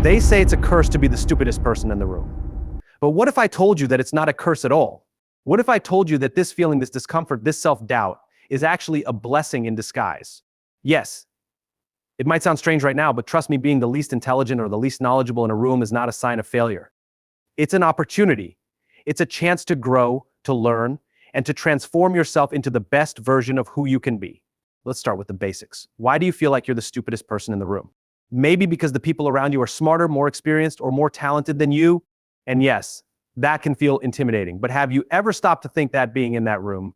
They say it's a curse to be the stupidest person in the room. But what if I told you that it's not a curse at all? What if I told you that this feeling, this discomfort, this self-doubt is actually a blessing in disguise? Yes, it might sound strange right now, but trust me, being the least intelligent or the least knowledgeable in a room is not a sign of failure. It's an opportunity. It's a chance to grow, to learn, and to transform yourself into the best version of who you can be. Let's start with the basics. Why do you feel like you're the stupidest person in the room? Maybe because the people around you are smarter, more experienced, or more talented than you. And yes, that can feel intimidating. But have you ever stopped to think that being in that room,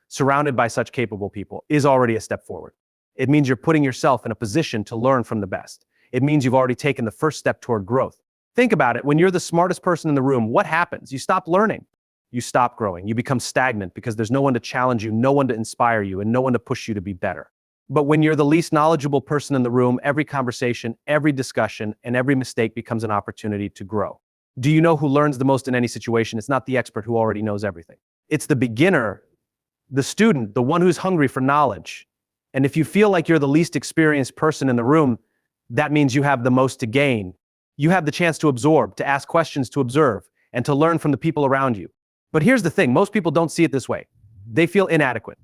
surrounded by such capable people, is already a step forward? It means you're putting yourself in a position to learn from the best. It means you've already taken the first step toward growth. Think about it. When you're the smartest person in the room, what happens? You stop learning. You stop growing. You become stagnant because there's no one to challenge you, no one to inspire you, and no one to push you to be better. But when you're the least knowledgeable person in the room, every conversation, every discussion, and every mistake becomes an opportunity to grow. Do you know who learns the most in any situation? It's not the expert who already knows everything. It's the beginner, the student, the one who's hungry for knowledge. And if you feel like you're the least experienced person in the room, that means you have the most to gain. You have the chance to absorb, to ask questions, to observe, and to learn from the people around you. But here's the thing, most people don't see it this way. They feel inadequate.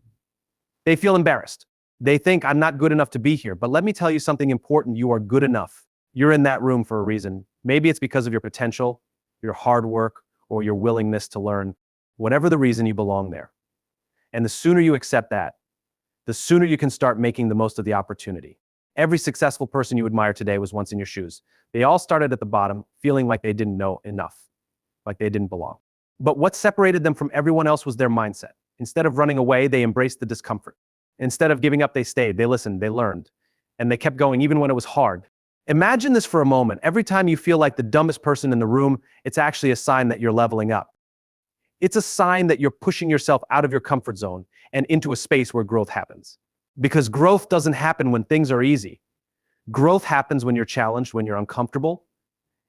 They feel embarrassed. They think, I'm not good enough to be here. But let me tell you something important. You are good enough. You're in that room for a reason. Maybe it's because of your potential, your hard work, or your willingness to learn. Whatever the reason, you belong there. And the sooner you accept that, the sooner you can start making the most of the opportunity. Every successful person you admire today was once in your shoes. They all started at the bottom, feeling like they didn't know enough, like they didn't belong. But what separated them from everyone else was their mindset. Instead of running away, they embraced the discomfort. Instead of giving up, they stayed, they listened, they learned, and they kept going even when it was hard. Imagine this for a moment. Every time you feel like the dumbest person in the room, it's actually a sign that you're leveling up. It's a sign that you're pushing yourself out of your comfort zone and into a space where growth happens. Because growth doesn't happen when things are easy. Growth happens when you're challenged, when you're uncomfortable,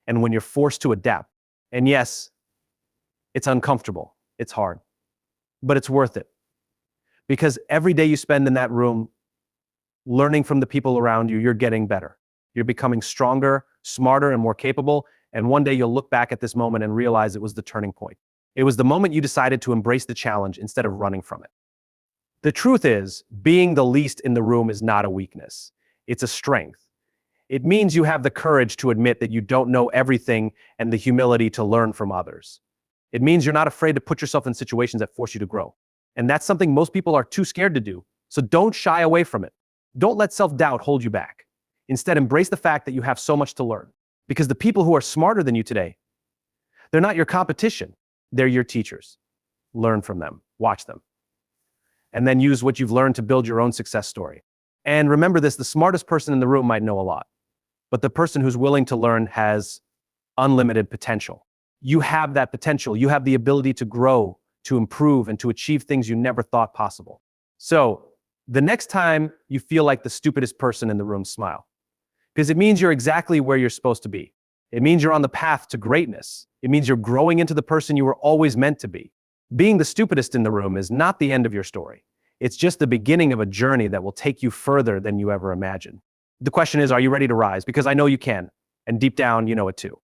and when you're forced to adapt. And yes, it's uncomfortable, it's hard, but it's worth it. Because every day you spend in that room, learning from the people around you, you're getting better. You're becoming stronger, smarter, and more capable. And one day you'll look back at this moment and realize it was the turning point. It was the moment you decided to embrace the challenge instead of running from it. The truth is, being the least in the room is not a weakness. It's a strength. It means you have the courage to admit that you don't know everything and the humility to learn from others. It means you're not afraid to put yourself in situations that force you to grow. And that's something most people are too scared to do. So don't shy away from it. Don't let self-doubt hold you back. Instead, embrace the fact that you have so much to learn. Because the people who are smarter than you today, they're not your competition. They're your teachers. Learn from them. Watch them. And then use what you've learned to build your own success story. And remember this, the smartest person in the room might know a lot, but the person who's willing to learn has unlimited potential. You have that potential. You have the ability to grow, to improve, and to achieve things you never thought possible. So the next time you feel like the stupidest person in the room, smile. Because it means you're exactly where you're supposed to be. It means you're on the path to greatness. It means you're growing into the person you were always meant to be. Being the stupidest in the room is not the end of your story. It's just the beginning of a journey that will take you further than you ever imagined. The question is, are you ready to rise? Because I know you can, and deep down, you know it too.